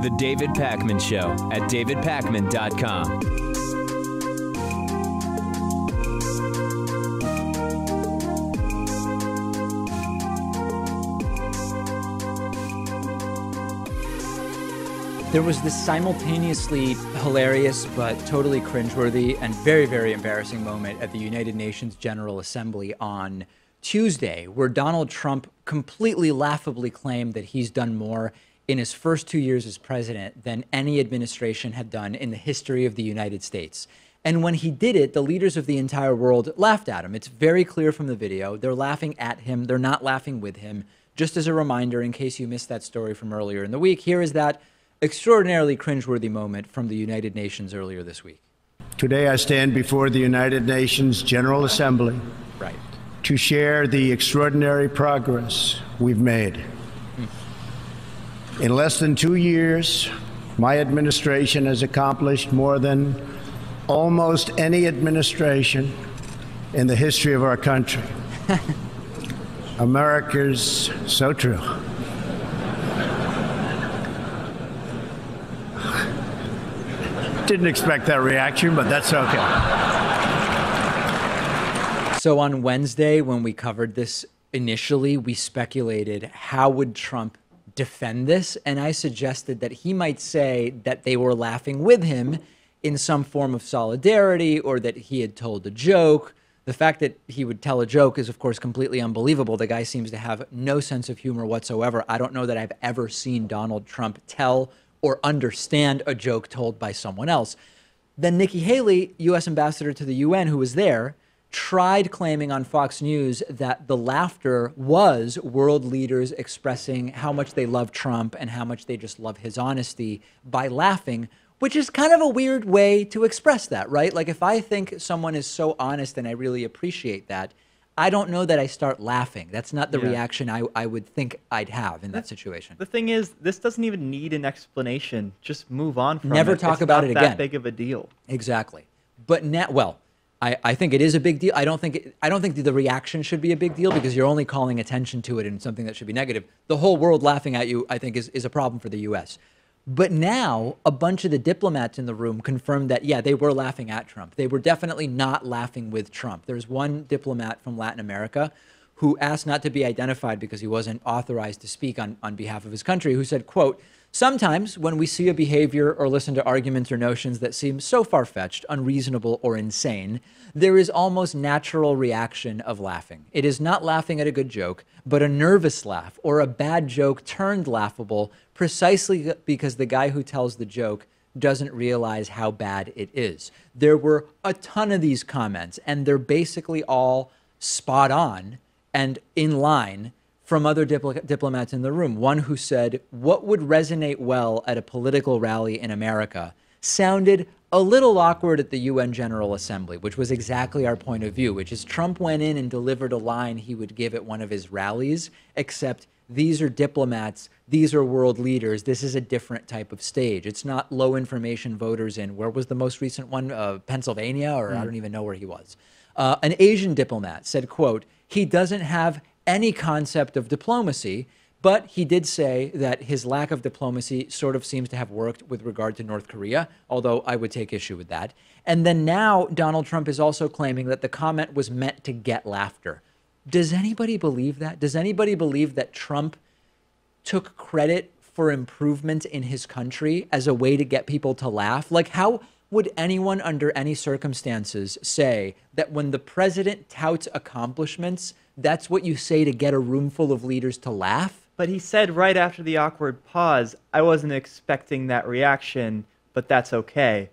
The David Pakman Show at davidpakman.com. There was this simultaneously hilarious but totally cringeworthy and very, very embarrassing moment at the United Nations General Assembly on Tuesday, where Donald Trump completely laughably claimed that he's done more in his first 2 years as president than any administration had done in the history of the United States. And when he did it, the leaders of the entire world laughed at him. It's very clear from the video. They're laughing at him. They're not laughing with him. Just as a reminder, in case you missed that story from earlier in the week, here is that extraordinarily cringeworthy moment from the United Nations earlier this week. Today I stand before the United Nations General Assembly to share the extraordinary progress we've made. In less than 2 years, my administration has accomplished more than almost any administration in the history of our country. America's so true. Didn't expect that reaction, but that's okay. So on Wednesday, when we covered this initially, we speculated how would Trump defend this, and I suggested that he might say that they were laughing with him in some form of solidarity, or that he had told a joke. The fact that he would tell a joke is, of course, completely unbelievable. The guy seems to have no sense of humor whatsoever. I don't know that I've ever seen Donald Trump tell or understand a joke told by someone else. Then Nikki Haley, U.S. ambassador to the UN, who was there, tried claiming on Fox News that the laughter was world leaders expressing how much they love Trump and how much they just love his honesty by laughing, which is kind of a weird way to express that, right? Like, if I think someone is so honest and I really appreciate that, I don't know that I start laughing. That's not the reaction I would think I'd have in that situation. The thing is, this doesn't even need an explanation. Just move on from it. Never talk about it again. It's not that big of a deal. Exactly. But now, well, I think it is a big deal. I don't think the reaction should be a big deal, because you're only calling attention to it in something that should be negative. The whole world laughing at you, I think, is a problem for the U.S. But now a bunch of the diplomats in the room confirmed that, yeah, they were laughing at Trump. They were definitely not laughing with Trump. There's one diplomat from Latin America who asked not to be identified because he wasn't authorized to speak on behalf of his country, who said, quote, "Sometimes when we see a behavior or listen to arguments or notions that seem so far-fetched, unreasonable, or insane, there is almost natural reaction of laughing. It is not laughing at a good joke, but a nervous laugh or a bad joke turned laughable precisely because the guy who tells the joke doesn't realize how bad it is." There were a ton of these comments, and they're basically all spot on and in line from other diplomats in the room. One who said, "What would resonate well at a political rally in America sounded a little awkward at the UN General Assembly," which was exactly our point of view, which is Trump went in and delivered a line he would give at one of his rallies, except these are diplomats, these are world leaders, this is a different type of stage. It's not low information voters in, where was the most recent one, Pennsylvania, or I don't even know where he was. An Asian diplomat said, quote, "He doesn't have any concept of diplomacy," but he did say that his lack of diplomacy sort of seems to have worked with regard to North Korea, although I would take issue with that. And then now Donald Trump is also claiming that the comment was meant to get laughter. Does anybody believe that? Does anybody believe that Trump took credit for improvement in his country as a way to get people to laugh? Like, how would anyone under any circumstances say that when the president touts accomplishments, that's what you say to get a room full of leaders to laugh? But he said right after the awkward pause, "I wasn't expecting that reaction, but that's okay,"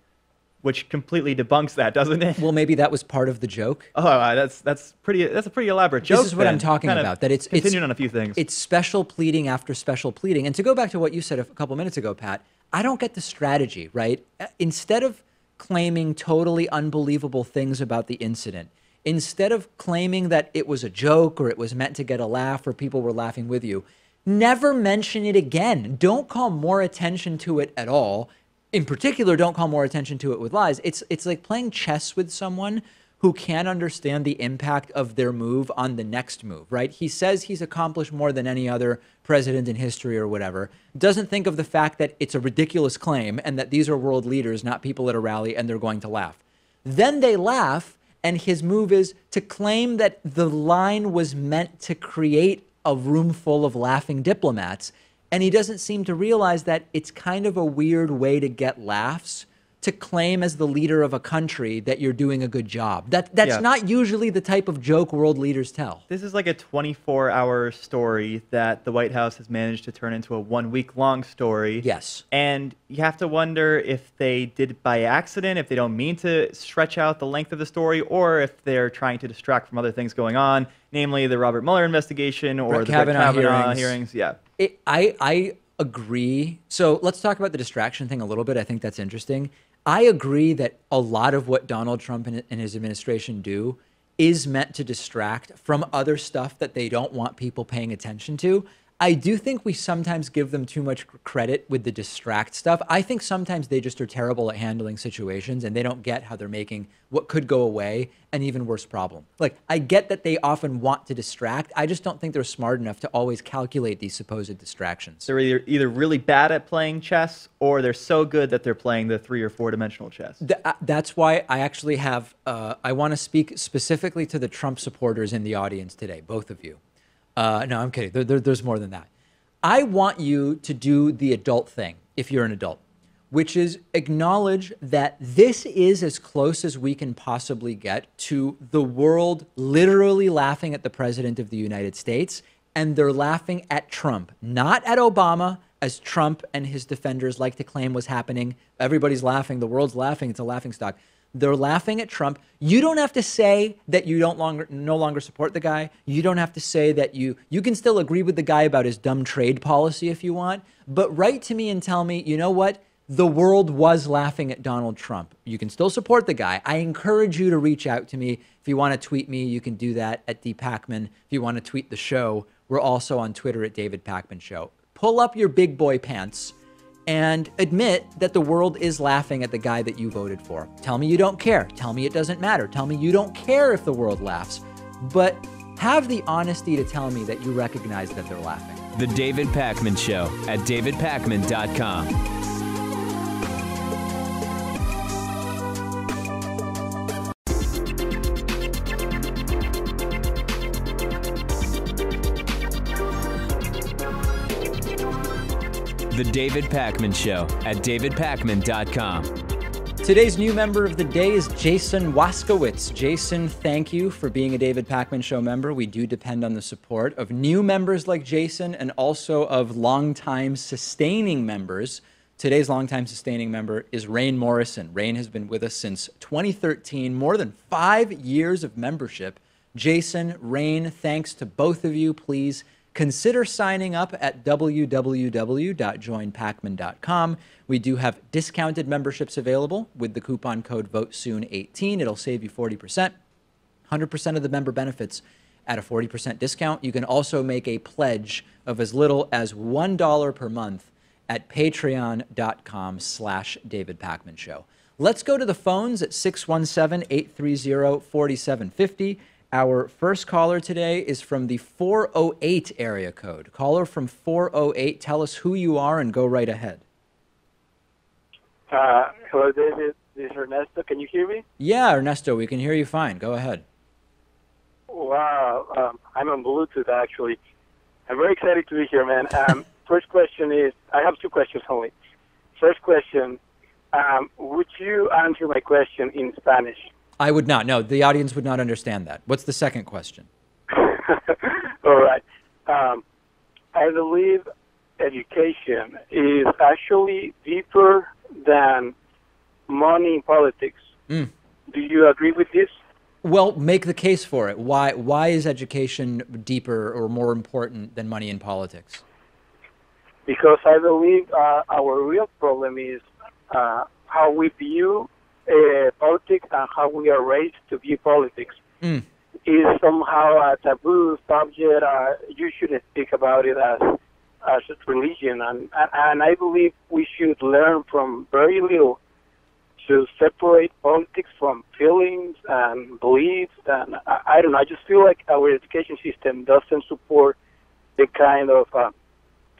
which completely debunks that, doesn't it? Well, maybe that was part of the joke. Oh, that's a pretty elaborate joke. This is what I'm talking about. That it's continuing on a few things. It's special pleading after special pleading. And to go back to what you said a couple minutes ago, Pat, I don't get the strategy, right? Instead of claiming totally unbelievable things about the incident, instead of claiming that it was a joke or it was meant to get a laugh or people were laughing with you, never mention it again. Don't call more attention to it at all. In particular, don't call more attention to it with lies. It's like playing chess with someone who can't understand the impact of their move on the next move, right? He says he's accomplished more than any other president in history or whatever, doesn't think of the fact that it's a ridiculous claim and that these are world leaders, not people at a rally, and they're going to laugh. Then they laugh, and his move is to claim that the line was meant to create a room full of laughing diplomats. And he doesn't seem to realize that it's kind of a weird way to get laughs, to claim as the leader of a country that you're doing a good job. That's not usually the type of joke world leaders tell. This is like a 24-hour story that the White House has managed to turn into a 1-week-long story. Yes. And you have to wonder if they did it by accident, if they don't mean to stretch out the length of the story, or if they're trying to distract from other things going on, namely the Robert Mueller investigation or the Brett Kavanaugh hearings. Yeah. I agree. So let's talk about the distraction thing a little bit. I think that's interesting. I agree that a lot of what Donald Trump and his administration do is meant to distract from other stuff that they don't want people paying attention to. I do think we sometimes give them too much credit with the distract stuff. I think sometimes they just are terrible at handling situations and they don't get how they're making what could go away an even worse problem. Like, I get that they often want to distract. I just don't think they're smart enough to always calculate these supposed distractions. They're either really bad at playing chess or they're so good that they're playing the 3 or 4 dimensional chess. That's why I actually have, I want to speak specifically to the Trump supporters in the audience today, both of you. No, I'm kidding. There's more than that. I want you to do the adult thing, if you're an adult, which is acknowledge that this is as close as we can possibly get to the world literally laughing at the president of the United States, and they're laughing at Trump, not at Obama, as Trump and his defenders like to claim was happening. Everybody's laughing. The world's laughing. It's a laughingstock. They're laughing at Trump. You don't have to say that you no longer support the guy. You don't have to say that you can still agree with the guy about his dumb trade policy if you want, but write to me and tell me, you know what? The world was laughing at Donald Trump. You can still support the guy. I encourage you to reach out to me. If you want to tweet me, you can do that at dpacman. If you want to tweet the show, we're also on Twitter at David Pakman Show. Pull up your big boy pants and admit that the world is laughing at the guy that you voted for. Tell me you don't care. Tell me it doesn't matter. Tell me you don't care if the world laughs. But have the honesty to tell me that you recognize that they're laughing. The David Pakman Show at davidpakman.com. The David Pakman Show at davidpakman.com. Today's new member of the day is Jason Waskowitz. Jason, thank you for being a David Pakman Show member. We do depend on the support of new members like Jason and also of longtime sustaining members. Today's longtime sustaining member is Rain Morrison. Rain has been with us since 2013, more than 5 years of membership. Jason, Rain, thanks to both of you. Please consider signing up at www.joinpakman.com. We do have discounted memberships available with the coupon code VOTESOON18. It'll save you 40%, 100% of the member benefits at a 40% discount. You can also make a pledge of as little as $1 per month at patreon.com/David Pakman Show. Let's go to the phones at 617-830-4750. Our first caller today is from the 408 area code. Caller from 408, tell us who you are and go right ahead. Hello, David. This is Ernesto. Can you hear me? Yeah, Ernesto, we can hear you fine. Go ahead. Wow. I'm on Bluetooth, actually. I'm very excited to be here, man. First question is, I have 2 questions only. First question, would you answer my question in Spanish? I would not. No, the audience would not understand that. What's the second question? All right. I believe education is actually deeper than money in politics. Do you agree with this? Well, make the case for it. Why is education deeper or more important than money in politics? Because I believe our real problem is how we view politics and how we are raised to view politics. Is somehow a taboo subject. You shouldn't speak about it as a religion, and I believe we should learn from very little to separate politics from feelings and beliefs. And I don't know. I just feel like our education system doesn't support the kind of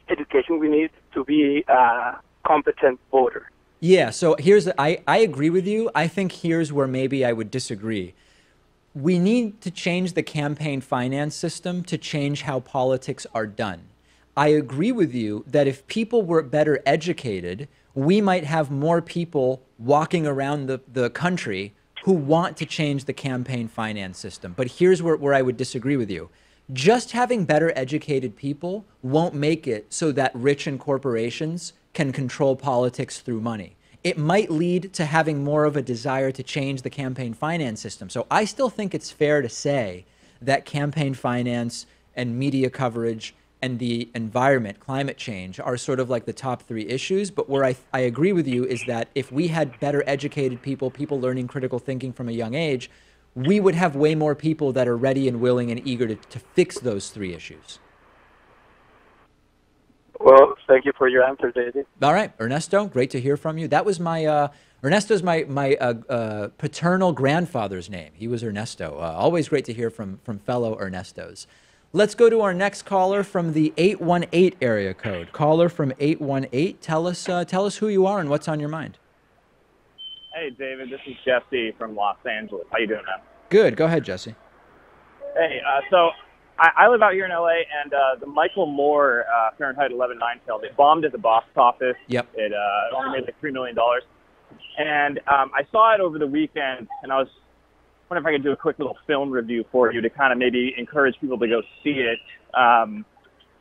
education we need to be a competent voter. Yeah, so I agree with you. I think here's where maybe I would disagree. We need to change the campaign finance system to change how politics are done. I agree with you that if people were better educated, we might have more people walking around the country who want to change the campaign finance system. But here's where I would disagree with you. Just having better educated people won't make it so that rich and corporations can control politics through money. It might lead to having more of a desire to change the campaign finance system. So I still think it's fair to say that campaign finance and media coverage and the environment, climate change, are sort of like the top three issues. But where I agree with you is that if we had better educated people, people learning critical thinking from a young age, we would have way more people that are ready and willing and eager to fix those three issues. Well, thank you for your answer, David. All right, Ernesto, great to hear from you. That was my, Ernesto's my paternal grandfather's name. He was Ernesto. Always great to hear from fellow Ernestos. Let's go to our next caller from the 818 area code. Caller from 818, tell us who you are and what's on your mind. Hey, David, this is Jesse from Los Angeles. How you doing, man? Good. Go ahead, Jesse. Hey, so I live out here in L.A., and the Michael Moore Fahrenheit 11/9 film, it bombed at the box office. Yep. It only made like $3 million. And I saw it over the weekend, and I was wondering if I could do a quick little film review for you to kind of maybe encourage people to go see it. I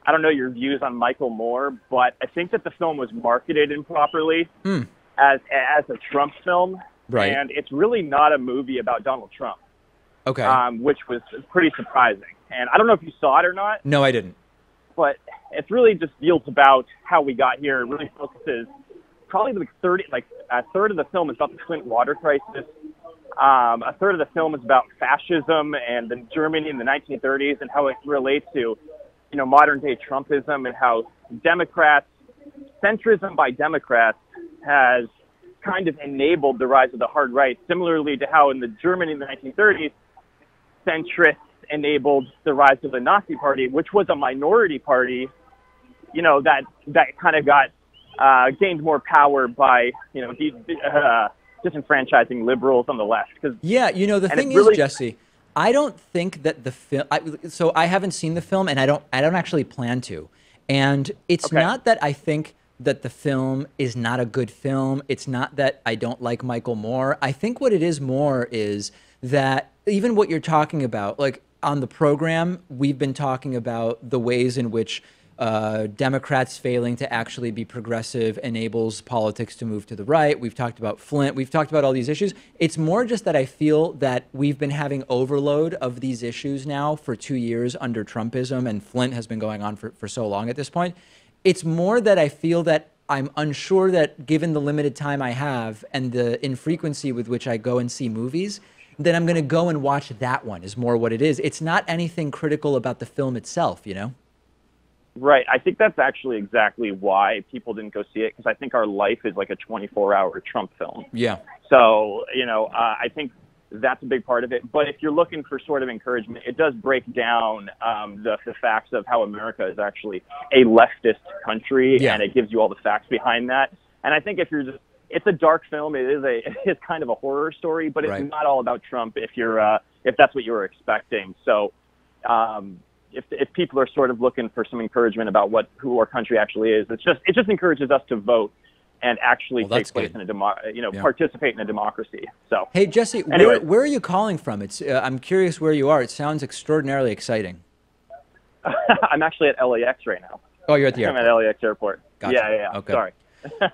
don't know your views on Michael Moore, but I think that the film was marketed improperly as a Trump film. Right. And it's really not a movie about Donald Trump. Okay. Which was pretty surprising. And I don't know if you saw it or not. No, I didn't. But it's really just deals about how we got here. It really focuses probably a third of the film is about the Flint water crisis. A third of the film is about fascism and the Germany in the 1930s and how it relates to, modern day Trumpism and how Democrats, centrism by Democrats has kind of enabled the rise of the hard right, similarly to how in the Germany in the 1930s, centrists enabled the rise of the Nazi Party, which was a minority party, that kind of got gained more power by, disenfranchising liberals on the left. Yeah, the thing is, Jesse, I don't think that the film. So I haven't seen the film, and I don't actually plan to. And it's not that I think that the film is not a good film. It's not that I don't like Michael Moore. I think what it is more is that even what you're talking about, like on the program, we've been talking about the ways in which Democrats failing to actually be progressive enables politics to move to the right. We've talked about Flint. We've talked about all these issues. It's more just that I feel that we've been having overload of these issues now for 2 years under Trumpism, and Flint has been going on for so long at this point. It's more that I feel that I'm unsure that given the limited time I have and the infrequency with which I go and see movies, then I'm going to go and watch that one is more what it is. It's not anything critical about the film itself, Right. I think that's actually exactly why people didn't go see it, because I think our life is like a 24-hour Trump film. Yeah. So, I think that's a big part of it. But if you're looking for sort of encouragement, it does break down the facts of how America is actually a leftist country, and it gives you all the facts behind that. And I think if you're just, it's a dark film. It is kind of a horror story, but it's not all about Trump if that's what you were expecting. So, if people are sort of looking for some encouragement about who our country actually is, it just encourages us to vote and actually take place in a participate in a democracy. So, hey Jesse, anyway. where are you calling from? It's I'm curious where you are. It sounds extraordinarily exciting. I'm actually at LAX right now. Oh, you're at the airport. I'm at LAX airport. Gotcha. Yeah. Okay. Sorry.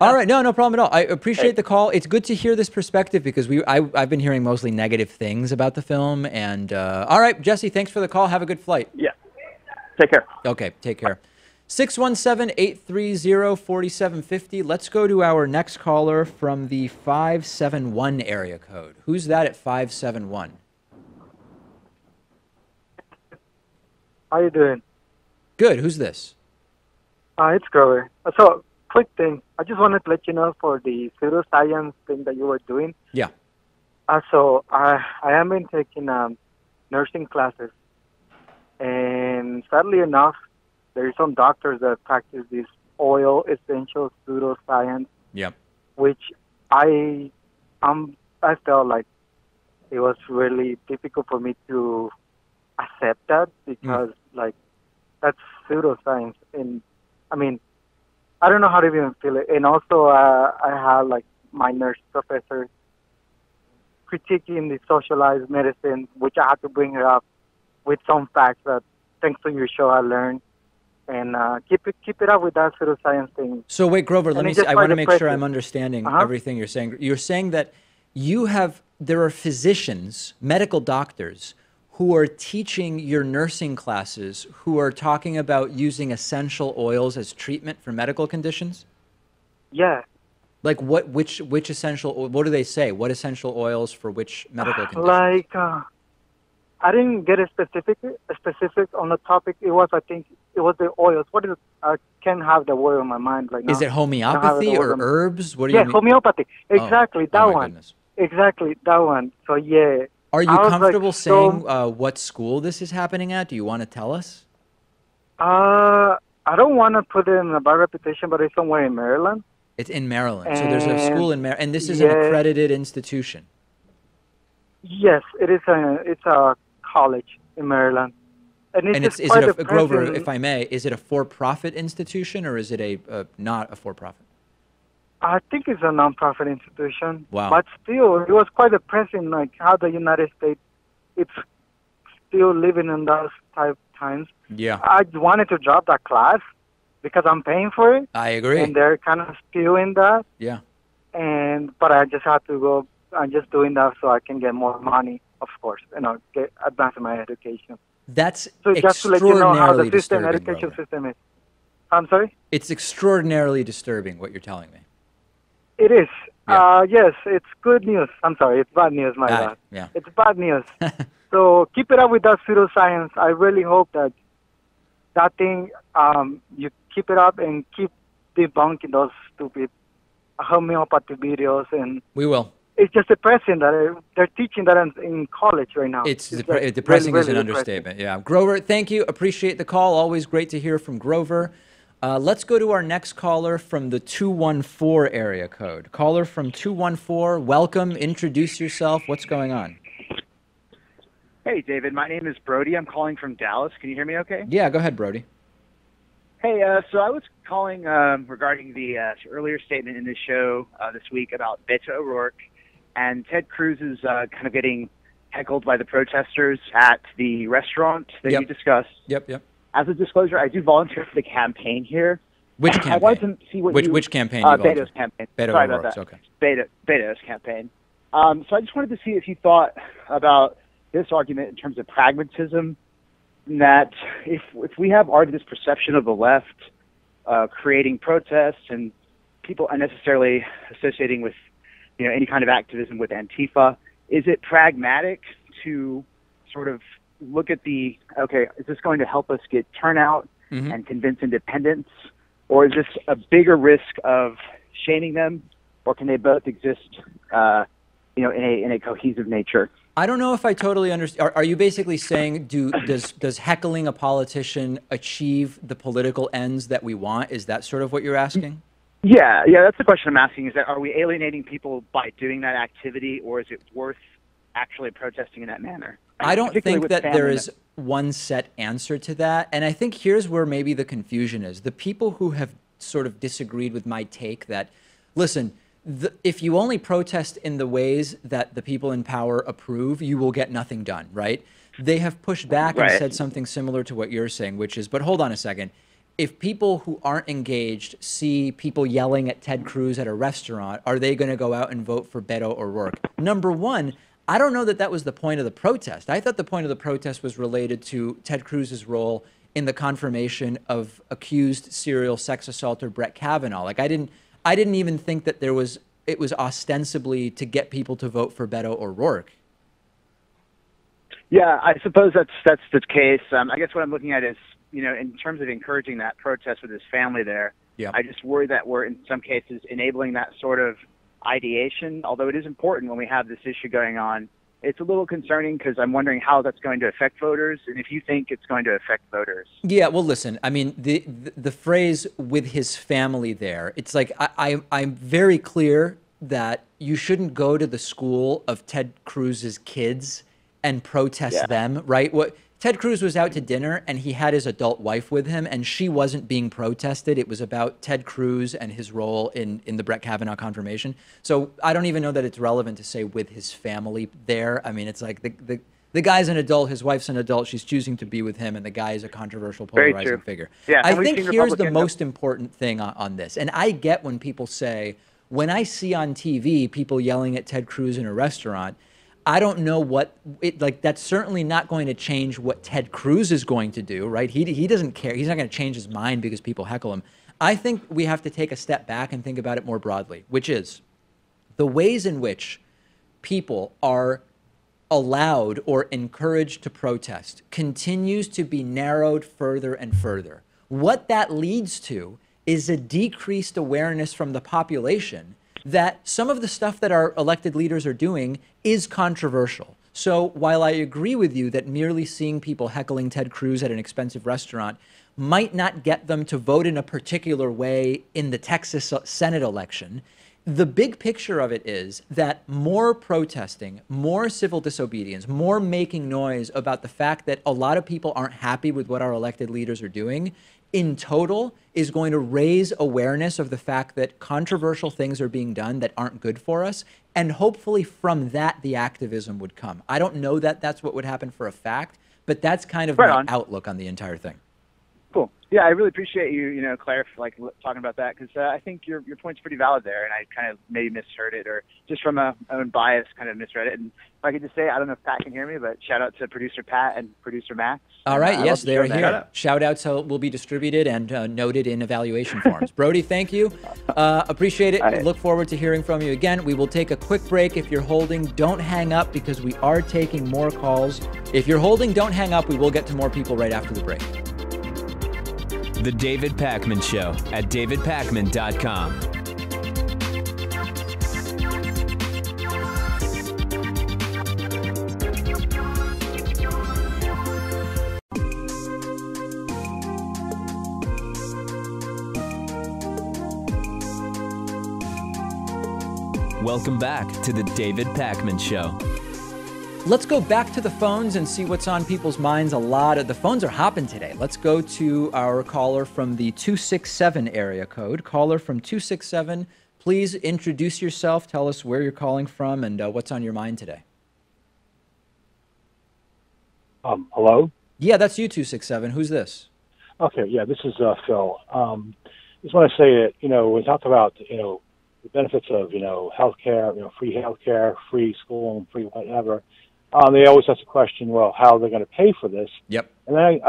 All right, no problem at all. I appreciate the call. It's good to hear this perspective because I've been hearing mostly negative things about the film. And all right, Jesse, thanks for the call. Have a good flight. Yeah. Take care. Okay, take care. 617-830-4750. Let's go to our next caller from the 571 area code. Who's that at 571? How you doing? Good. Who's this? It's Grover. So quick thing. I just wanted to let you know for the pseudoscience thing that you were doing. Yeah. So I am been taking nursing classes, and sadly enough, there are some doctors that practice this oil essential pseudoscience. Yep. Which I felt like it was really difficult for me to accept that because like that's pseudoscience, and I mean I don't know how to even feel it. And also I had like my nurse professor critiquing the socialized medicine, which I had to bring her up with some facts that thanks to your show I learned. And keep it up with that pseudoscience thing. So wait, Grover, let me see. I want to make sure I'm understanding everything you're saying. You're saying that there are physicians, medical doctors, who are teaching your nursing classes who are talking about using essential oils as treatment for medical conditions? Yeah. Like which essential, what do they say? What essential oils for which medical conditions? Like, I didn't get a specific on the topic. I think it was the oils. What is it? I can't have the word on my mind right now. Is it homeopathy or herbs? What do you mean? Yeah, homeopathy. Exactly, that one. Goodness. Exactly, that one. So, yeah. Are you comfortable saying what school this is happening at? Do you want to tell us? I don't want to put it in a bad reputation, but it's somewhere in Maryland. It's in Maryland. So there's a school in Maryland, and this is an accredited institution. Yes, it is. It's a college in Maryland. And is it Grover, if I may, is it a for-profit institution or is it not a for-profit? I think it's a non-profit institution. Wow. But still, it was quite depressing, like how the United States, it's still living in those type times. Yeah. I wanted to drop that class because I'm paying for it. I agree. And they're kind of still in that. Yeah. But I just have to go. I'm just doing that so I can get more money, of course, advance my education. That's so just to let you know how the education system is. I'm sorry? It's extraordinarily disturbing what you're telling me. It is. Yeah. Yes, it's good news. I'm sorry, it's bad news, my bad. Yeah. It's bad news. So keep it up with that pseudoscience. I really hope that thing, you keep it up and keep debunking those stupid homeopathy videos. And we will. It's just depressing that they're teaching that in college right now. It's depressing is an understatement. Yeah. Grover, thank you. Appreciate the call. Always great to hear from Grover. Let's go to our next caller from the 214 area code. Caller from 214, welcome. Introduce yourself. What's going on? Hey, David. My name is Brody. I'm calling from Dallas. Can you hear me okay? Yeah, go ahead, Brody. Hey, so I was calling regarding the earlier statement in the show this week about Beto O'Rourke and Ted Cruz's kind of getting heckled by the protesters at the restaurant that you discussed. Yep. As a disclosure, I do volunteer for the campaign here. Which campaign? I wanted to see which campaign you volunteer? Beto's campaign. Sorry about that. Okay. Beto's campaign. So I just wanted to see if you thought about this argument in terms of pragmatism, that if we have already this perception of the left creating protests and people unnecessarily associating with any kind of activism with Antifa, is it pragmatic to sort of look at is this going to help us get turnout and convince independents, or is this a bigger risk of shaming them, or can they both exist in a cohesive nature? I don't know if I totally understand. Are you basically saying does heckling a politician achieve the political ends that we want? Is that sort of what you're asking? Yeah, that's the question I'm asking. Is that are we alienating people by doing that activity, or is it worth actually protesting in that manner? I don't think that there is one set answer to that. And I think here's where maybe the confusion is. The people who have sort of disagreed with my take that, listen, if you only protest in the ways that the people in power approve, you will get nothing done, right? They have pushed back and said something similar to what you're saying, which is, but hold on a second. If people who aren't engaged see people yelling at Ted Cruz at a restaurant, are they going to go out and vote for Beto O'Rourke? Number one, I don't know that that was the point of the protest. I thought the point of the protest was related to Ted Cruz's role in the confirmation of accused serial sex assaulter Brett Kavanaugh. Like I didn't even think that it was ostensibly to get people to vote for Beto O'Rourke. Yeah, I suppose that's the case. I guess what I'm looking at is, in terms of encouraging that protest with his family there, Yeah. I just worry that we're, in some cases, enabling that sort of ideation, although it is important when we have this issue going on. It's a little concerning because I'm wondering how that's going to affect voters, and if you think it's going to affect voters. Yeah, well, listen, I mean, the phrase "with his family" there, it's like I'm very clear that you shouldn't go to the school of Ted Cruz's kids and protest them, right? What Ted Cruz was out to dinner and he had his adult wife with him, and she wasn't being protested. It was about Ted Cruz and his role in the Brett Kavanaugh confirmation. So I don't even know that it's relevant to say with his family there. I mean, it's like the guy's an adult, his wife's an adult, she's choosing to be with him, and the guy is a controversial, polarizing figure. Yeah, I think here's the most important thing on this. And I get when people say, when I see on TV people yelling at Ted Cruz in a restaurant, I don't know what that's certainly not going to change what Ted Cruz is going to do, right? He doesn't care. He's not going to change his mind because people heckle him. I think we have to take a step back and think about it more broadly, which is the ways in which people are allowed or encouraged to protest continues to be narrowed further and further. What that leads to is a decreased awareness from the population that some of the stuff that our elected leaders are doing is controversial. So while I agree with you that merely seeing people heckling Ted Cruz at an expensive restaurant might not get them to vote in a particular way in the Texas Senate election, the big picture of it is that more protesting, more civil disobedience, more making noise about the fact that a lot of people aren't happy with what our elected leaders are doing in total is going to raise awareness of the fact that controversial things are being done that aren't good for us. And hopefully from that, the activism would come. I don't know that that's what would happen for a fact, but that's kind of my outlook on the entire thing. Cool. Yeah, I really appreciate you, talking about that, because I think your point's pretty valid there, and I kind of maybe misheard it, or just from my own bias kind of misread it. And if I could just say, I don't know if Pat can hear me, but shout out to producer Pat and producer Max. All right, yes, they are here. Shout outs will be distributed and noted in evaluation forms. Brody, thank you. Appreciate it. Look forward to hearing from you again. We will take a quick break. If you're holding, don't hang up because we are taking more calls. If you're holding, don't hang up. We will get to more people right after the break. The David Pakman Show at davidpakman.com. Welcome back to the David Pakman Show. Let's go back to the phones and see what's on people's minds. The phones are hopping today. Let's go to our caller from the 267 area code. Caller from 267, please introduce yourself. Tell us where you're calling from and what's on your mind today. Hello? Yeah, that's you, 267. Who's this? Okay, yeah, this is Phil. Just want to say that, we talk about, the benefits of, healthcare, free healthcare, free school, free whatever. They always ask the question, well, how are they going to pay for this? Yep. And then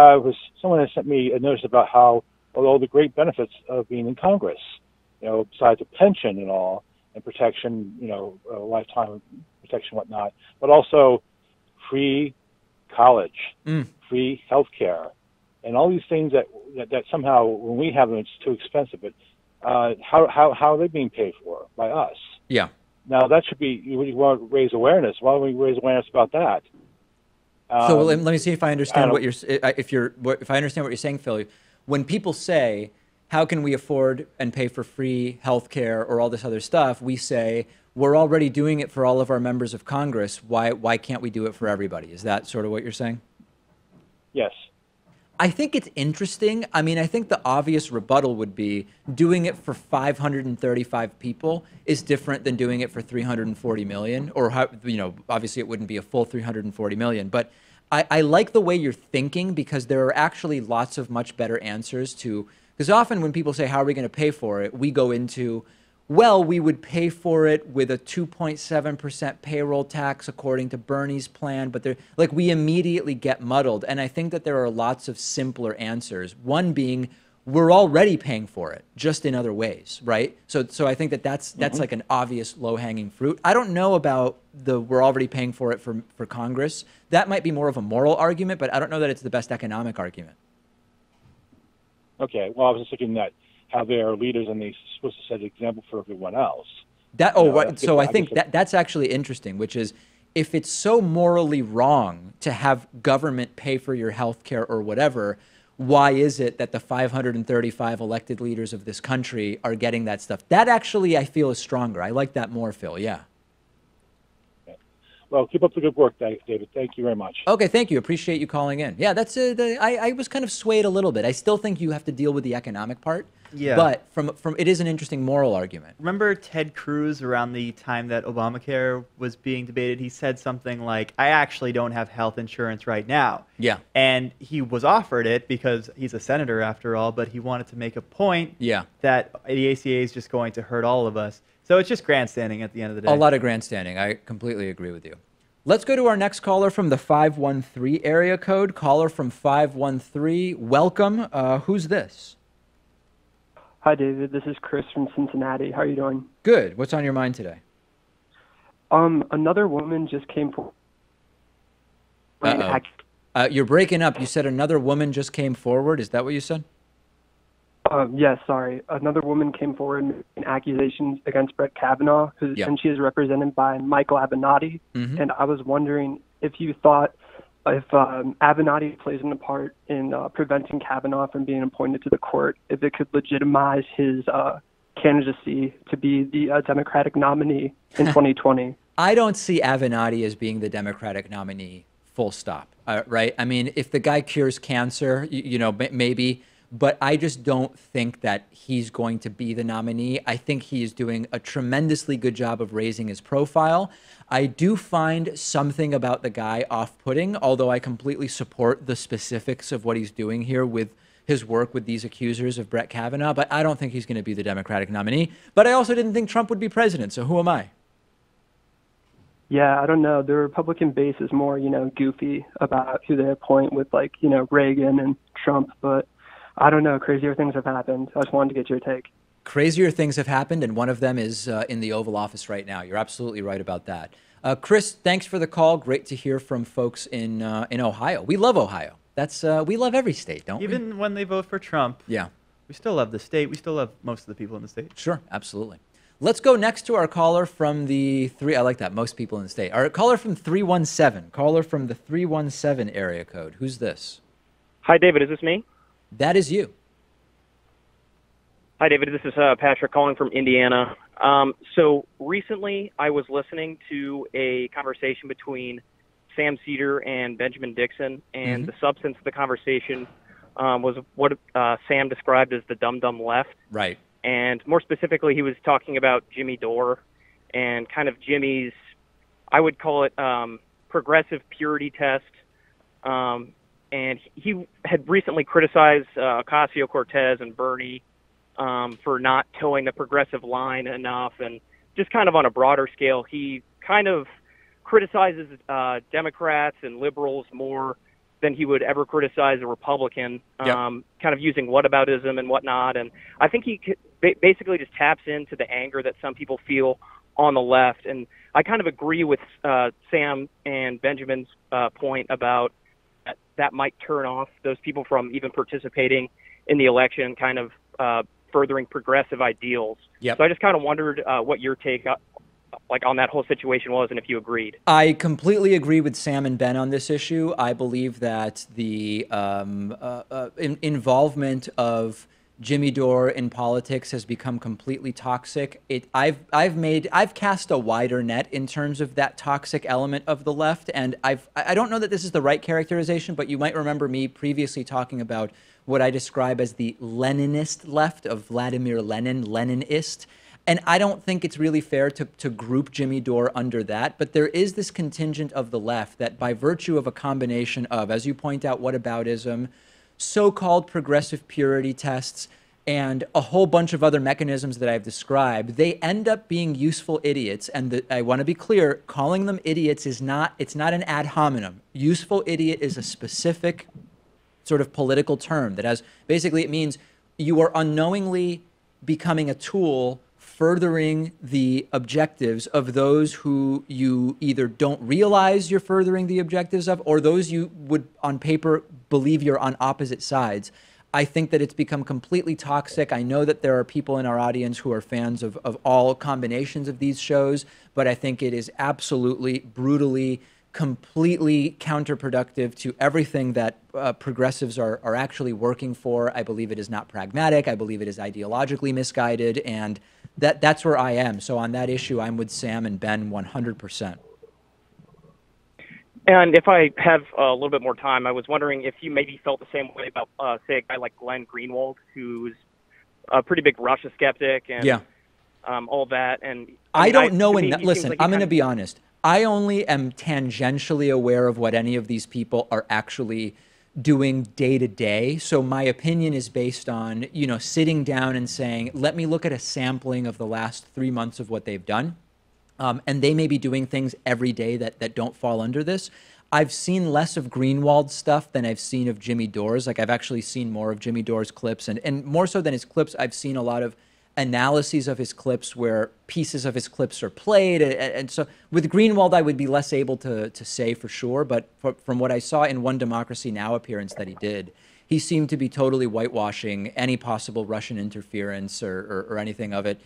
someone has sent me a notice about how, although the great benefits of being in Congress, besides the pension and all, and protection, lifetime protection, whatnot, but also free college, free healthcare, and all these things that somehow, when we have them, it's too expensive. But how are they being paid for by us? Yeah. Now, that should be, you want to raise awareness. Why don't we raise awareness about that? So let me see if I understand if I understand what you're saying, Phil. When people say, how can we afford and pay for free health care or all this other stuff, we say, we're already doing it for all of our members of Congress. Why can't we do it for everybody? Is that sort of what you're saying? Yes. I think it's interesting. I mean, I think the obvious rebuttal would be doing it for 535 people is different than doing it for 340 million, or obviously it wouldn't be a full 340 million. But I like the way you're thinking, because there are actually lots of much better answers to, because often when people say, how are we going to pay for it? We go into, well, we would pay for it with a 2.7% payroll tax according to Bernie's plan, but we immediately get muddled. And I think that there are lots of simpler answers. One being, we're already paying for it, just in other ways, right? So I think that's like an obvious low-hanging fruit. I don't know about we're already paying for it for Congress. That might be more of a moral argument, but I don't know that it's the best economic argument. Okay. Well, I was just thinking that how they are leaders and they're supposed to set an example for everyone else. Right. So I think that's actually interesting, which is if it's so morally wrong to have government pay for your health care or whatever, why is it that the 535 elected leaders of this country are getting that stuff? That actually, I feel, is stronger. I like that more, Phil. Yeah. Well, keep up the good work, David. Thank you very much. Okay, thank you. Appreciate you calling in. Yeah, that's I was kind of swayed a little bit. I still think you have to deal with the economic part. Yeah. But from it is an interesting moral argument. Remember Ted Cruz around the time that Obamacare was being debated? He said something like, I actually don't have health insurance right now. Yeah. And he was offered it because he's a senator after all, but he wanted to make a point that the ACA is just going to hurt all of us. So it's just grandstanding at the end of the day. A lot of grandstanding. I completely agree with you. Let's go to our next caller from the 513 area code. Caller from 513. Welcome. Who's this? Hi, David. This is Chris from Cincinnati. How are you doing? Good. What's on your mind today? Another woman just came forward. You're breaking up. You said another woman just came forward. Is that what you said? Yes, sorry. Another woman came forward making accusations against Brett Kavanaugh, and she is represented by Michael Avenatti. And I was wondering if you thought if Avenatti plays a part in preventing Kavanaugh from being appointed to the court, if it could legitimize his candidacy to be the Democratic nominee in 2020. I don't see Avenatti as being the Democratic nominee, full stop, right? I mean, if the guy cures cancer, maybe, but I just don't think that he's going to be the nominee. I think he is doing a tremendously good job of raising his profile. I do find something about the guy off-putting, although I completely support the specifics of what he's doing here with his work with these accusers of Brett Kavanaugh, but I don't think he's going to be the Democratic nominee. But I also didn't think Trump would be president, so who am I? Yeah, I don't know. The Republican base is more, goofy about who they appoint with, Reagan and Trump, but I don't know. Crazier things have happened. I just wanted to get your take. Crazier things have happened, and one of them is in the Oval Office right now. You're absolutely right about that. Chris, thanks for the call. Great to hear from folks in Ohio. We love Ohio. We love every state, don't we? Even when they vote for Trump. Yeah. We still love the state. We still love most of the people in the state. Sure, absolutely. Let's go next to our caller from the I like that, most people in the state. Our caller from 317. Caller from the 317 area code. Who's this? Hi, David. Is this me? That is you. Hi, David. This is Patrick calling from Indiana. So recently I was listening to a conversation between Sam Seder and Benjamin Dixon, and the substance of the conversation was what Sam described as the dumb left. Right. And more specifically, he was talking about Jimmy Dore and kind of Jimmy's, I would call it progressive purity test. And he had recently criticized Ocasio-Cortez and Bernie for not towing the progressive line enough. And just kind of on a broader scale, he kind of criticizes Democrats and liberals more than he would ever criticize a Republican, kind of using whataboutism and whatnot. And I think he basically just taps into the anger that some people feel on the left. And I kind of agree with Sam and Benjamin's point about that might turn off those people from even participating in the election, kind of furthering progressive ideals. Yep. So I just kind of wondered what your take on that whole situation was, and if you agreed. I completely agree with Sam and Ben on this issue. I believe that the involvement of Jimmy Dore in politics has become completely toxic. I've cast a wider net in terms of that toxic element of the left, and I don't know that this is the right characterization, but you might remember me previously talking about what I describe as the Leninist left of Vladimir Lenin, Leninist. And I don't think it's really fair to group Jimmy Dore under that, but there is this contingent of the left that by virtue of a combination of, as you point out, whataboutism, so-called progressive purity tests, and a whole bunch of other mechanisms that I've described, they end up being useful idiots. And I want to be clear, calling them idiots it's not an ad hominem. Useful idiot is a specific sort of political term that has, basically it means you are unknowingly becoming a tool furthering the objectives of those who you either don't realize you're furthering the objectives of, or those you would on paper believe you're on opposite sides. I think that it's become completely toxic. I know that there are people in our audience who are fans of all combinations of these shows, but I think it is absolutely, brutally, completely counterproductive to everything that progressives are actually working for. I believe it is not pragmatic. I believe it is ideologically misguided, and that's where I am. So on that issue, I'm with Sam and Ben 100%. And if I have a little bit more time, I was wondering if you maybe felt the same way about, say, a guy like Glenn Greenwald, who's a pretty big Russia skeptic and all that. And I don't know. Listen, like I'm going to be honest. I only am tangentially aware of what any of these people are actually doing day to day. So my opinion is based on, you know, sitting down and saying, let me look at a sampling of the last 3 months of what they've done. And they may be doing things every day that don't fall under this. I've seen less of Greenwald stuff than I've seen of Jimmy Dore's. Like, I've actually seen more of Jimmy Dore's clips. And more so than his clips, I've seen a lot of analyses of his clips where pieces of his clips are played. And so with Greenwald, I would be less able to say for sure. But from what I saw in One Democracy Now! Appearance that he did, he seemed to be totally whitewashing any possible Russian interference or anything of it.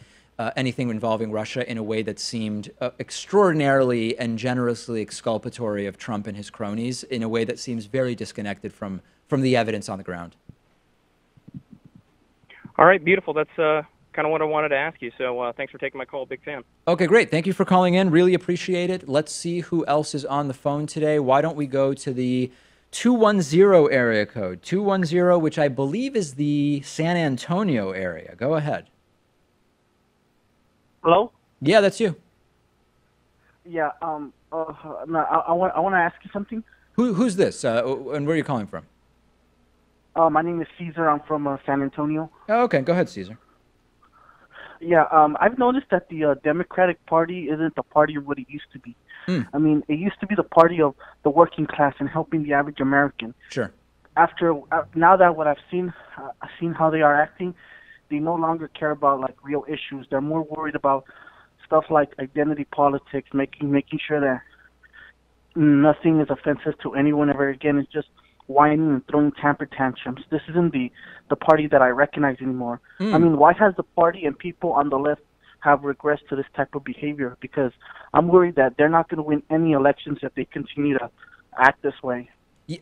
Anything involving Russia in a way that seemed extraordinarily and generously exculpatory of Trump and his cronies in a way that seems very disconnected from the evidence on the ground. All right, beautiful. That's kind of what I wanted to ask you. So thanks for taking my call. Big fan. Okay, great. Thank you for calling in. Really appreciate it. Let's see who else is on the phone today. Why don't we go to the 210 area code, 210, which I believe is the San Antonio area. Go ahead. Hello? Yeah, that's you. Yeah, I want to ask you something. Who's this, and where are you calling from? My name is Caesar. I'm from San Antonio. Oh, okay, go ahead, Caesar. Yeah, I've noticed that the Democratic Party isn't the party of what it used to be. I mean, it used to be the party of the working class and helping the average American. Sure. Now that what I've seen how they are acting, they no longer care about like real issues. They're more worried about stuff like identity politics, making sure that nothing is offensive to anyone ever again. It's just whining and throwing temper tantrums. This isn't the party that I recognize anymore. I mean, why has the party and people on the left have regressed to this type of behavior? Because I'm worried that they're not going to win any elections if they continue to act this way.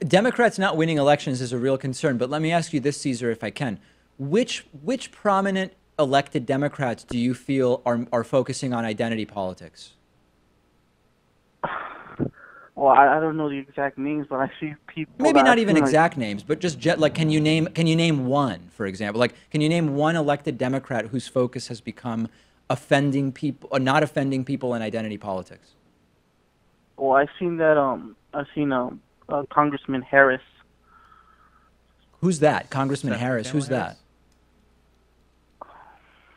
Democrats not winning elections is a real concern. But let me ask you this, Caesar, if I can. Which prominent elected Democrats do you feel are focusing on identity politics? Well, I don't know the exact names, but I see people. Maybe not even exact names, but just like can you name one, for example? Like, can you name one elected Democrat whose focus has become offending people or not offending people in identity politics? Well, I've seen Congressman Harris. Who's that? Congressman Senator Harris. Who's that?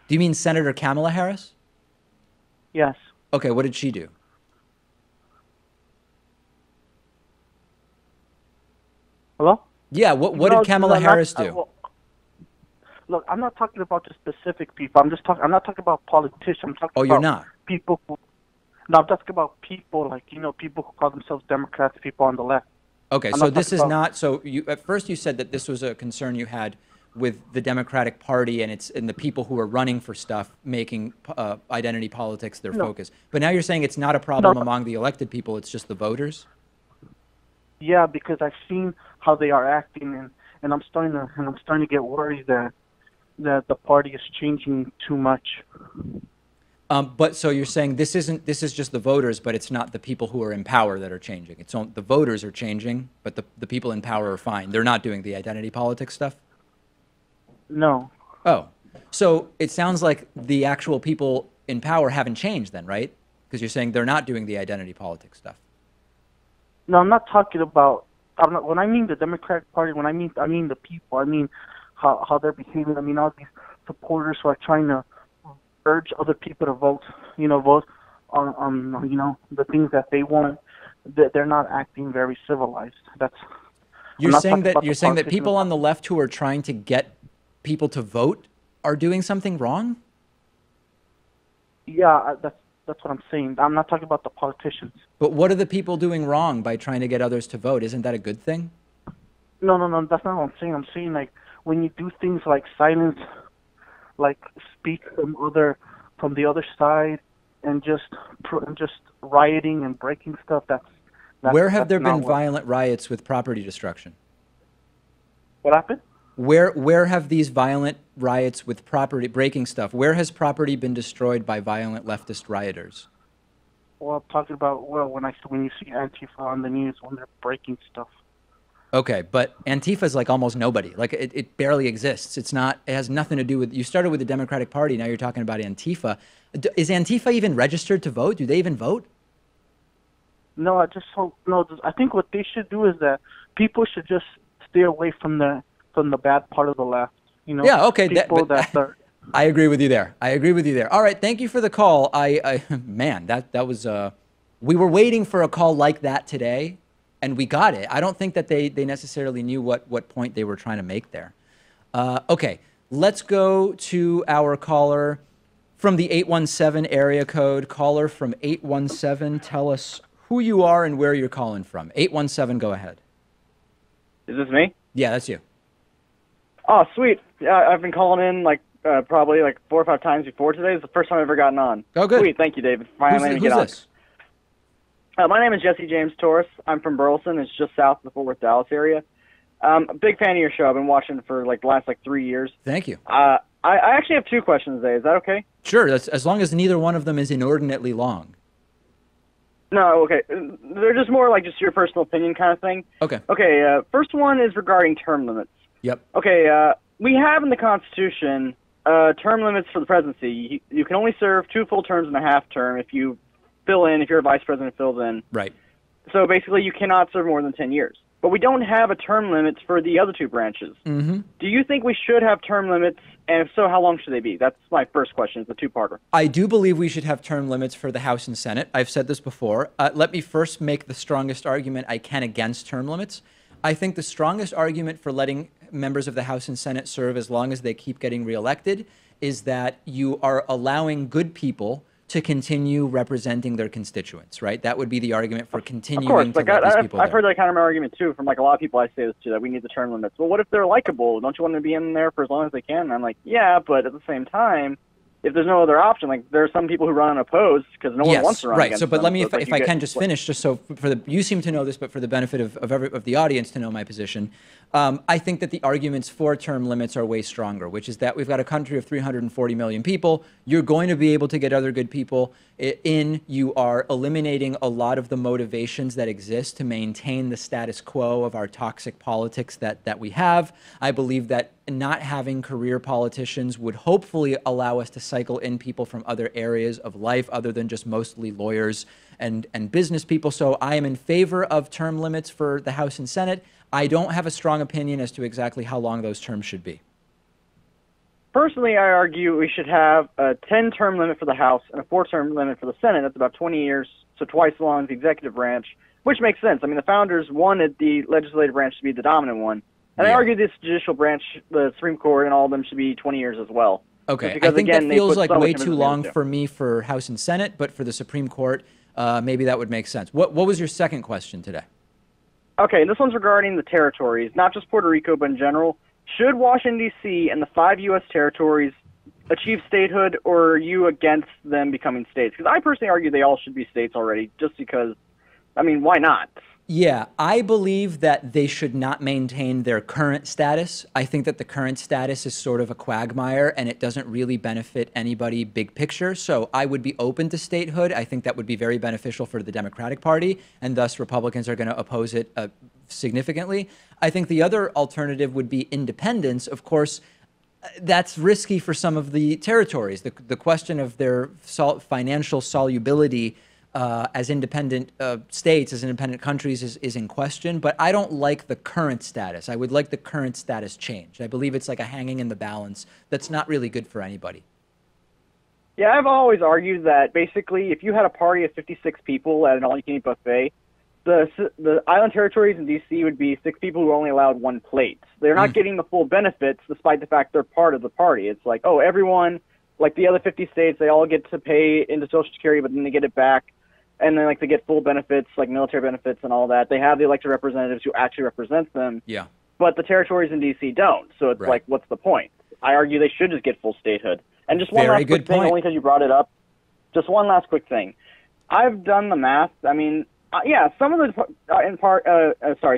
Do you mean Senator Kamala Harris? Yes. Okay, what did she do? Hello? Yeah, what did Kamala Harris do? Look, I'm not talking about the specific people. I'm not talking about politicians. I'm talking about you're not? People who... No, I'm talking about people like, people who call themselves Democrats, people on the left. Okay, so this is not... So at first you said that this was a concern you had with the Democratic Party and the people who are running for stuff making identity politics their focus. But now you're saying it's not a problem among the elected people, it's just the voters? Yeah, because I've seen how they are acting, and I'm starting to get worried that the party is changing too much. But so you're saying this is just the voters, but it's not the people who are in power that are changing. It's the voters are changing, but the people in power are fine. They're not doing the identity politics stuff? No. Oh, so it sounds like the actual people in power haven't changed then, right? Because you're saying they're not doing the identity politics stuff. No, I'm not talking about. When I mean the Democratic Party, I mean the people. I mean how they're behaving. I mean all these supporters who are trying to urge other people to vote on the things that they want. They're not acting very civilized. You're saying that people on the left who are trying to get people to vote are doing something wrong? Yeah, that's what I'm saying. I'm not talking about the politicians. But what are the people doing wrong by trying to get others to vote? Isn't that a good thing? No, that's not what I'm saying. I'm saying, like, when you do things like silence, like speak from the other side, and just rioting and breaking stuff. Where have there been not what- violent riots with property destruction? What happened? Where have these violent riots with property breaking stuff? Where has property been destroyed by violent leftist rioters? Well, I'm talking about when you see Antifa on the news when they're breaking stuff. Okay, but Antifa is like almost nobody. Like it barely exists. It's not. It has nothing to do with. You started with the Democratic Party. Now you're talking about Antifa. Is Antifa even registered to vote? Do they even vote? No, I think what they should do is that people should just stay away from the bad part of the left. You know. Yeah. Okay. I agree with you there. All right. Thank you for the call. Man, that was. We were waiting for a call like that today, and we got it. I don't think that they necessarily knew what point they were trying to make there. Okay. Let's go to our caller from the 817 area code. Caller from 817, tell us who you are and where you're calling from. 817, go ahead. Is this me? Yeah, that's you. Oh, sweet. Yeah, I've been calling in probably 4 or 5 times before today. It's the first time I've ever gotten on. Oh, good. Sweet. Thank you, David. Finally, Who's this? My name is Jesse James Torres. I'm from Burleson. It's just south of the Fort Worth, Dallas area. A big fan of your show. I've been watching for the last 3 years. Thank you. I actually have 2 questions today. Is that okay? Sure. That's, as long as neither one of them is inordinately long. No, okay. They're just more just your personal opinion kind of thing. Okay. Okay, first one is regarding term limits. Yep. Okay, we have in the Constitution term limits for the presidency. You can only serve 2 full terms and a half term if you fill in, if you're a vice president fills in. Right. So basically you cannot serve more than 10 years. But we don't have a term limit for the other 2 branches. Mm-hmm. Do you think we should have term limits, and if so, how long should they be? That's my first question. It's a 2-parter. I do believe we should have term limits for the House and Senate. I've said this before. Let me first make the strongest argument I can against term limits. I think the strongest argument for letting members of the House and Senate serve as long as they keep getting reelected is that you are allowing good people to continue representing their constituents, right? That would be the argument for continuing to let these people I've heard that kind of argument, too, from a lot of people I say this to, that we need the term limits. Well, what if they're likable? Don't you want them to be in there for as long as they can? And I'm like, yeah, but at the same time, if there's no other option, there are some people who run unopposed because no one wants to run against them. But let me, if I can just finish, just so you seem to know this, but for the benefit of the audience to know my position, I think that the arguments for term limits are way stronger, which is that we've got a country of 340 million people. You're going to be able to get other good people in. You are eliminating a lot of the motivations that exist to maintain the status quo of our toxic politics that we have. I believe that not having career politicians would hopefully allow us to cycle in people from other areas of life other than just mostly lawyers and business people. So I am in favor of term limits for the House and Senate. I don't have a strong opinion as to exactly how long those terms should be. Personally, I argue we should have a 10-term limit for the House and a 4-term limit for the Senate. That's about 20 years, so twice as long as the executive branch, which makes sense. I mean, the founders wanted the legislative branch to be the dominant one. And I argue this judicial branch, the Supreme Court, and all of them should be 20 years as well. Okay, because, I think again, that feels like way so too long for me for House and Senate, but for the Supreme Court, maybe that would make sense. What was your second question today? Okay, this one's regarding the territories, not just Puerto Rico, but in general. Should Washington, D.C. and the 5 U.S. territories achieve statehood, or are you against them becoming states? Because I personally argue they all should be states already, just because, I mean, why not? Yeah, I believe that they should not maintain their current status. I think that the current status is sort of a quagmire and it doesn't really benefit anybody big picture. So I would be open to statehood. I think that would be very beneficial for the Democratic Party, and thus Republicans are going to oppose it significantly. I think the other alternative would be independence. Of course, that's risky for some of the territories. The question of their financial solubility as independent states, as independent countries is in question, but I don't like the current status. I would like the current status changed. I believe it's like a hanging in the balance that's not really good for anybody. Yeah, I've always argued that basically if you had a party of 56 people at an all-you-can-eat buffet, the island territories in D.C. would be 6 people who only allowed 1 plate. They're not getting the full benefits despite the fact they're part of the party. It's like, oh, everyone, like the other 50 states, they all get to pay into Social Security, but then they get it back. And then, like, they get full benefits, like military benefits and all that. They have the elected representatives who actually represent them. Yeah. but the territories in D.C. don't. So it's like, what's the point? I argue they should just get full statehood. And just one last quick thing, only because you brought it up. Just one last quick thing. I've done the math. I mean, some of the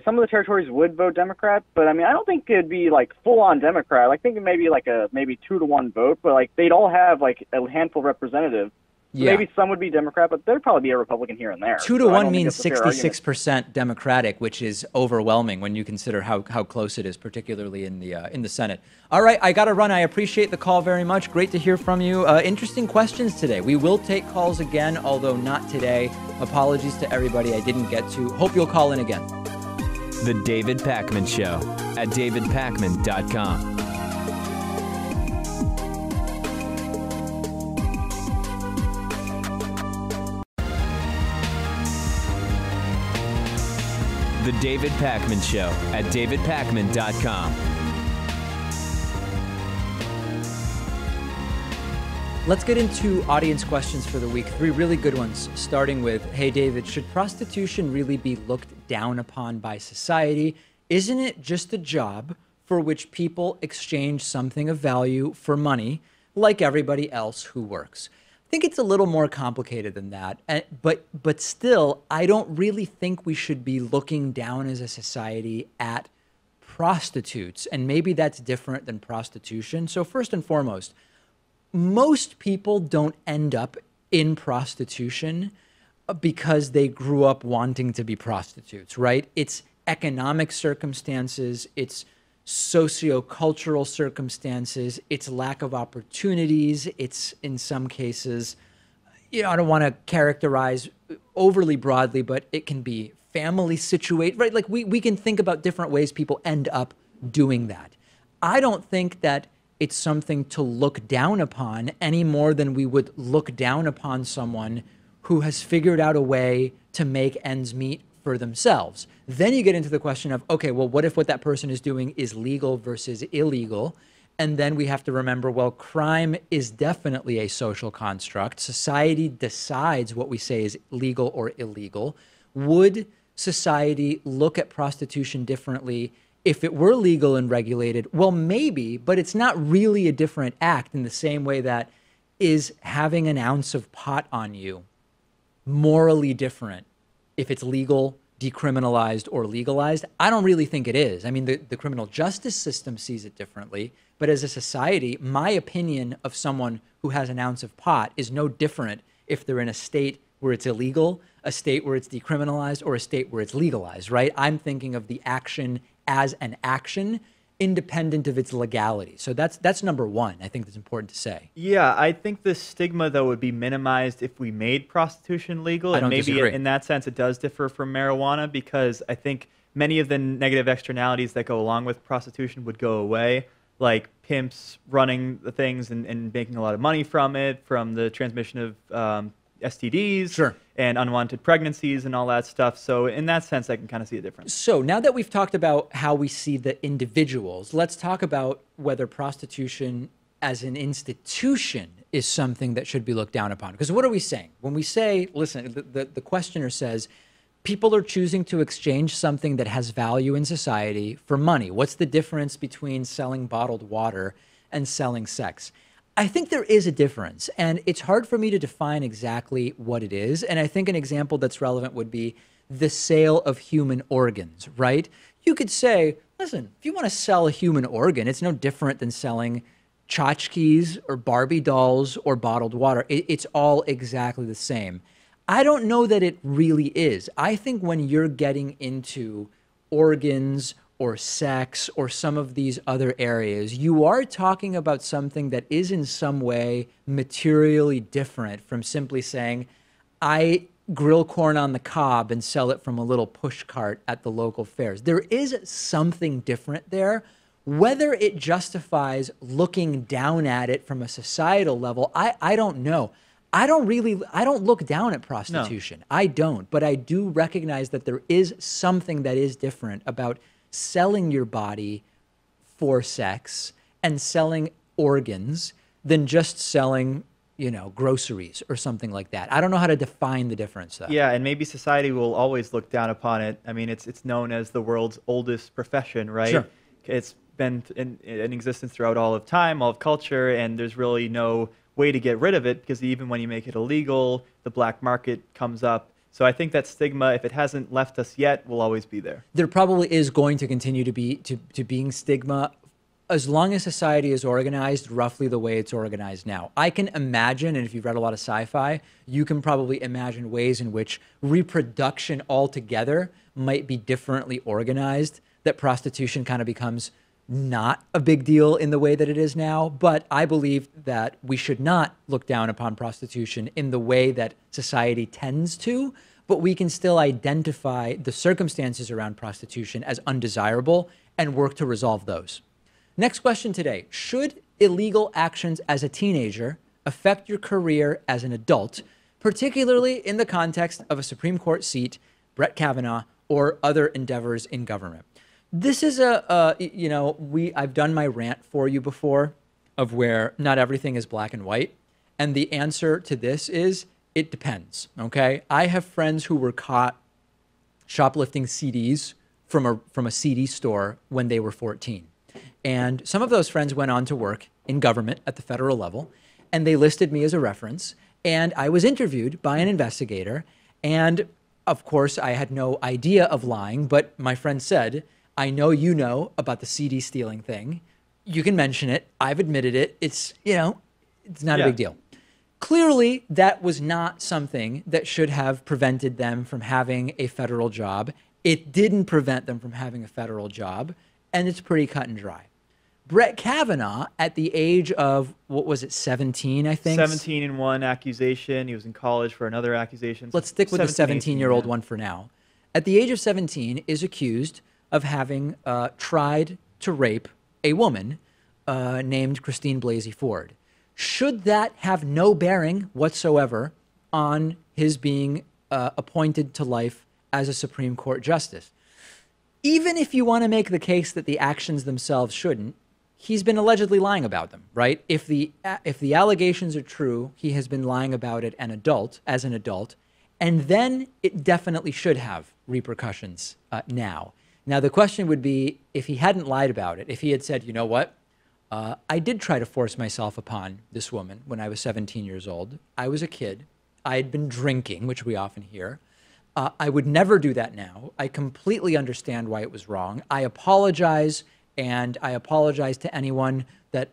some of the territories would vote Democrat, but I mean, I don't think it'd be like full on Democrat. I think maybe like a 2-to-1 vote, but like they'd all have like a handful of representatives. So maybe some would be Democrat, but there'd probably be a Republican here and there. 2-to-1 means 66% Democratic, which is overwhelming when you consider how close it is, particularly in the Senate. All right, I got to run. I appreciate the call very much. Great to hear from you. Interesting questions today. We will take calls again, although not today. Apologies to everybody I didn't get to. Hope you'll call in again. The David Pakman Show at davidpakman.com. The David Pakman Show at davidpakman.com. Let's get into audience questions for the week. 3 really good ones, starting with, hey, David, should prostitution really be looked down upon by society? Isn't it just a job for which people exchange something of value for money, like everybody else who works? I think it's a little more complicated than that, but still, I don't really think we should be looking down as a society at prostitutes, and maybe that's different than prostitution. So first and foremost, most people don't end up in prostitution because they grew up wanting to be prostitutes, right? It's economic circumstances, it's sociocultural circumstances, it's lack of opportunities, it's in some cases, I don't want to characterize overly broadly, but it can be family situation, right? Like we can think about different ways people end up doing that. I don't think that it's something to look down upon any more than we would look down upon someone who has figured out a way to make ends meet for themselves. Then you get into the question of, okay, well, what if what that person is doing is legal versus illegal? And then we have to remember, well, crime is definitely a social construct. Society decides what we say is legal or illegal. Would society look at prostitution differently if it were legal and regulated? Well, maybe, but it's not really a different act in the same way that is having an ounce of pot on you morally different if it's legal, decriminalized, or legalized? I don't really think it is. I mean, the criminal justice system sees it differently, but as a society, my opinion of someone who has an ounce of pot is no different if they're in a state where it's illegal, a state where it's decriminalized, or a state where it's legalized, right? I'm thinking of the action as an action, independent of its legality. So that's number one. I think that's important to say. Yeah, I think the stigma, though, would be minimized if we made prostitution legal. I don't disagree. In that sense, it does differ from marijuana, because I think many of the negative externalities that go along with prostitution would go away, like pimps running the things and making a lot of money from it, from the transmission of STDs and unwanted pregnancies and all that stuff. So in that sense, I can kind of see a difference. So now that we've talked about how we see the individuals, let's talk about whether prostitution as an institution is something that should be looked down upon. Because what are we saying? When we say, listen, the questioner says, people are choosing to exchange something that has value in society for money. What's the difference between selling bottled water and selling sex? I think there is a difference, and it's hard for me to define exactly what it is. And I think an example that's relevant would be the sale of human organs, right? You could say, listen, if you want to sell a human organ, it's no different than selling tchotchkes or Barbie dolls or bottled water. It's all exactly the same. I don't know that it really is. I think when you're getting into organs or sex or some of these other areas, you are talking about something that is in some way materially different from simply saying, I grill corn on the cob and sell it from a little push cart at the local fairs. There is something different there. Whether it justifies looking down at it from a societal level, I don't know. I don't look down at prostitution. No. I don't, but I do recognize that there is something that is different about selling your body for sex and selling organs than just selling, groceries or something like that. I don't know how to define the difference, though. Yeah, and maybe society will always look down upon it. I mean, it's known as the world's oldest profession, right? Sure. It's been in existence throughout all of time, all of culture, and there's really no way to get rid of it, because even when you make it illegal, the black market comes up. So I think that stigma, if it hasn't left us yet, will always be there. There probably is going to continue to be to being stigma as long as society is organized roughly the way it's organized now. I can imagine, and if you've read a lot of sci-fi, you can probably imagine ways in which reproduction altogether might be differently organized, that prostitution kind of becomes not a big deal in the way that it is now. But I believe that we should not look down upon prostitution in the way that society tends to, but we can still identify the circumstances around prostitution as undesirable and work to resolve those. Next question today. Should illegal actions as a teenager affect your career as an adult, particularly in the context of a Supreme Court seat, Brett Kavanaugh, or other endeavors in government? This is I've done my rant for you before of where not everything is black and white. And the answer to this is it depends, okay? I have friends who were caught shoplifting CDs from a CD store when they were 14. And some of those friends went on to work in government at the federal level, and they listed me as a reference. And I was interviewed by an investigator. And of course, I had no idea of lying, but my friend said, I know you know about the CD stealing thing. You can mention it. I've admitted it. It's not a big deal. Clearly, that was not something that should have prevented them from having a federal job. It didn't prevent them from having a federal job, and it's pretty cut and dry. Brett Kavanaugh, at the age of, 17, I think? 17 in one accusation. He was in college for another accusation. Let's stick with the 17-year-old one for now. At the age of 17, is accused of having tried to rape a woman named Christine Blasey Ford. Should that have no bearing whatsoever on his being appointed to life as a Supreme Court justice? Even if you want to make the case that the actions themselves shouldn't, he's been allegedly lying about them, right? If the allegations are true, he has been lying about it as an adult, and then it definitely should have repercussions now. Now, the question would be, if he hadn't lied about it, if he had said, you know what, I did try to force myself upon this woman when I was 17 years old. I was a kid. I had been drinking, which we often hear. I would never do that now. I completely understand why it was wrong. I apologize, and I apologize to anyone that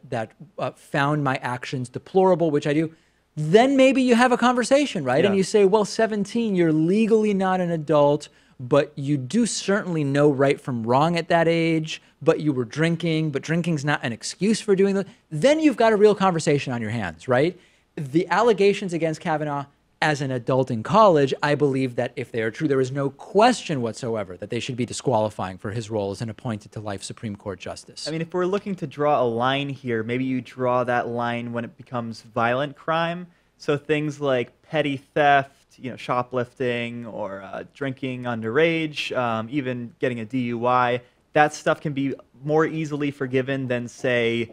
found my actions deplorable, which I do. Then maybe you have a conversation, right? Yeah. And you say, well, 17, you're legally not an adult, but you do certainly know right from wrong at that age, but you were drinking, but drinking's not an excuse for doing that. Then you've got a real conversation on your hands, right? The allegations against Kavanaugh as an adult in college, I believe that if they are true, there is no question whatsoever that they should be disqualifying for his role as an appointed to life Supreme Court justice. I mean, if we're looking to draw a line here, maybe you draw that line when it becomes violent crime. So things like petty theft, shoplifting, or drinking underage, even getting a DUI, that stuff can be more easily forgiven than, say,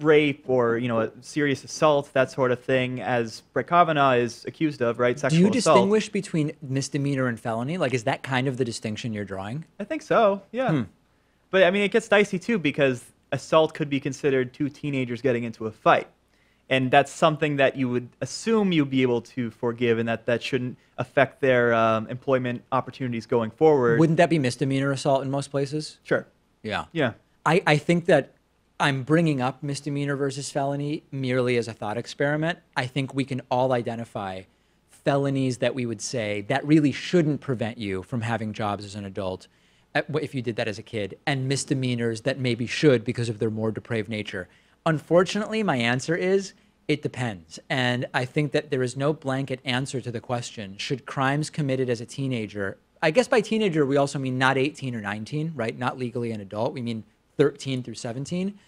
rape or a serious assault, that sort of thing, as Brett Kavanaugh is accused of, right? Sexual assault. Do you distinguish between misdemeanor and felony? Like, is that kind of the distinction you're drawing? I think so, yeah. But I mean, it gets dicey too, because assault could be considered two teenagers getting into a fight. And that's something that you would assume you'd be able to forgive, and that shouldn't affect their employment opportunities going forward. Wouldn't that be misdemeanor assault in most places? Sure. Yeah. Yeah. I think that I'm bringing up misdemeanor versus felony merely as a thought experiment. I think we can all identify felonies that we would say that really shouldn't prevent you from having jobs as an adult if you did that as a kid, and misdemeanors that maybe should because of their more depraved nature. Unfortunately, my answer is it depends. And I think that there is no blanket answer to the question, should crimes committed as a teenager, I guess by teenager we also mean not 18 or 19, right? Not legally an adult. We mean 13 through 17.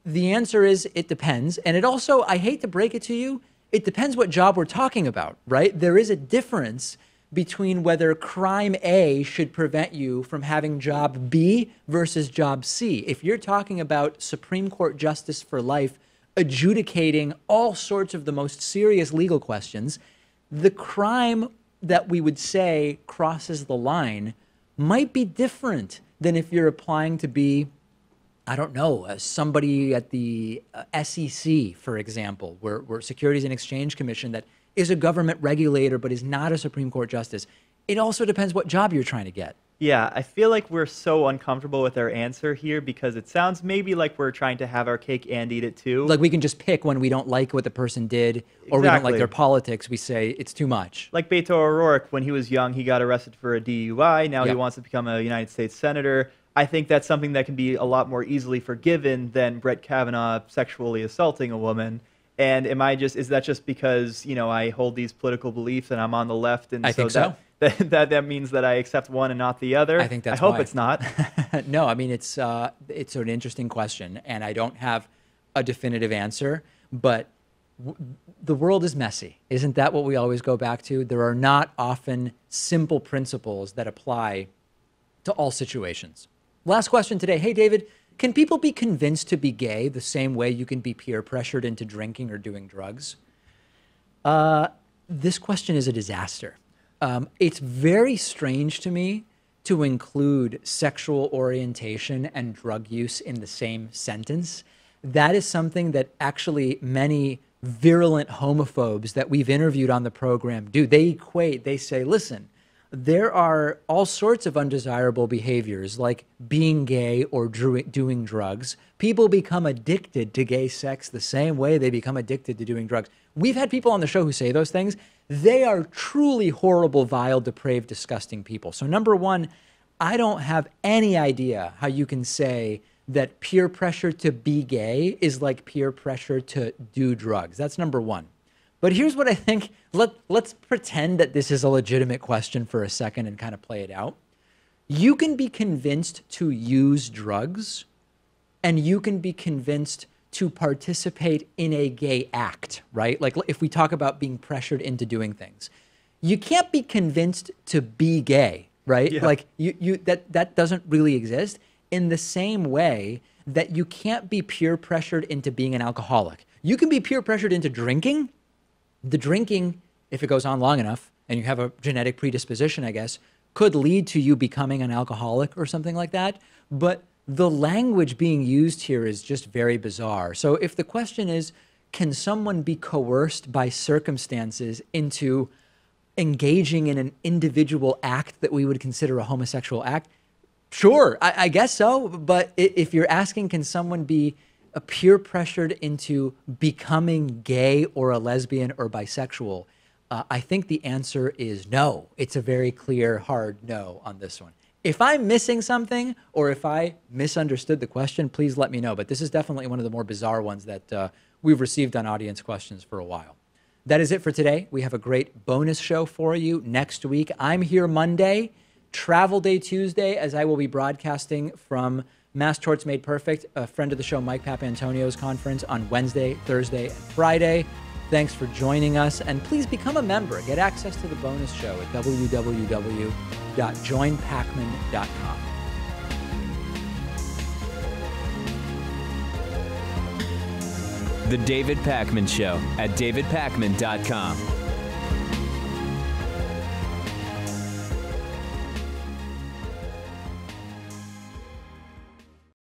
The answer is it depends. And it also, I hate to break it to you, it depends what job we're talking about, right? There is a difference between whether crime A should prevent you from having job B versus job C. If you're talking about Supreme Court justice for life adjudicating all sorts of the most serious legal questions, the crime that we would say crosses the line might be different than if you're applying to be, I don't know, somebody at the SEC, for example, where Securities and Exchange Commission that is a government regulator but is not a Supreme Court justice. It also depends what job you're trying to get. Yeah, I feel like we're so uncomfortable with our answer here because it sounds maybe like we're trying to have our cake and eat it too. Like we can just pick when we don't like what the person did or we don't like their politics, we say it's too much. Like Beto O'Rourke, when he was young, he got arrested for a DUI. Now he wants to become a United States Senator. I think that's something that can be a lot more easily forgiven than Brett Kavanaugh sexually assaulting a woman. And is that just because, I hold these political beliefs and I'm on the left and I think so. That means that I accept one and not the other? I think that's I hope why. it's not. No, I mean, it's an interesting question, and I don't have a definitive answer, but the world is messy. Isn't that what we always go back to? There are not often simple principles that apply to all situations. Last question today. Hey, David, can people be convinced to be gay the same way you can be peer pressured into drinking or doing drugs? This question is a disaster. It's very strange to me to include sexual orientation and drug use in the same sentence. That is something that actually many virulent homophobes that we've interviewed on the program do. They say, listen, there are all sorts of undesirable behaviors like being gay or doing drugs. People become addicted to gay sex the same way they become addicted to doing drugs. We've had people on the show who say those things. They are truly horrible, vile, depraved, disgusting people. So number one, I don't have any idea how you can say that peer pressure to be gay is like peer pressure to do drugs. That's number one. But here's what I think. Let's pretend that this is a legitimate question for a second and kind of play it out. You can be convinced to use drugs, and you can be convinced to participate in a gay act, right? Like if we talk about being pressured into doing things, you can't be convinced to be gay, right? Yeah. Like that doesn't really exist in the same way that you can't be peer pressured into being an alcoholic. You can be peer pressured into drinking. The drinking, if it goes on long enough and you have a genetic predisposition, I guess, could lead to you becoming an alcoholic or something like that. But the language being used here is just very bizarre. So if the question is, can someone be coerced by circumstances into engaging in an individual act that we would consider a homosexual act? Sure, I guess so. But if you're asking, can someone be peer pressured into becoming gay or a lesbian or bisexual, I think the answer is no. It's a very clear, hard no on this one. If I'm missing something or if I misunderstood the question, please let me know. But this is definitely one of the more bizarre ones that we've received on audience questions for a while. That is it for today. We have a great bonus show for you next week. I'm here Monday, Travel Day Tuesday, as I will be broadcasting from Mass Torts Made Perfect, a friend of the show, Mike Papantonio's conference on Wednesday, Thursday, and Friday. Thanks for joining us, and please become a member. Get access to the bonus show at www.joinpacman.com. The David Pakman Show at davidpakman.com.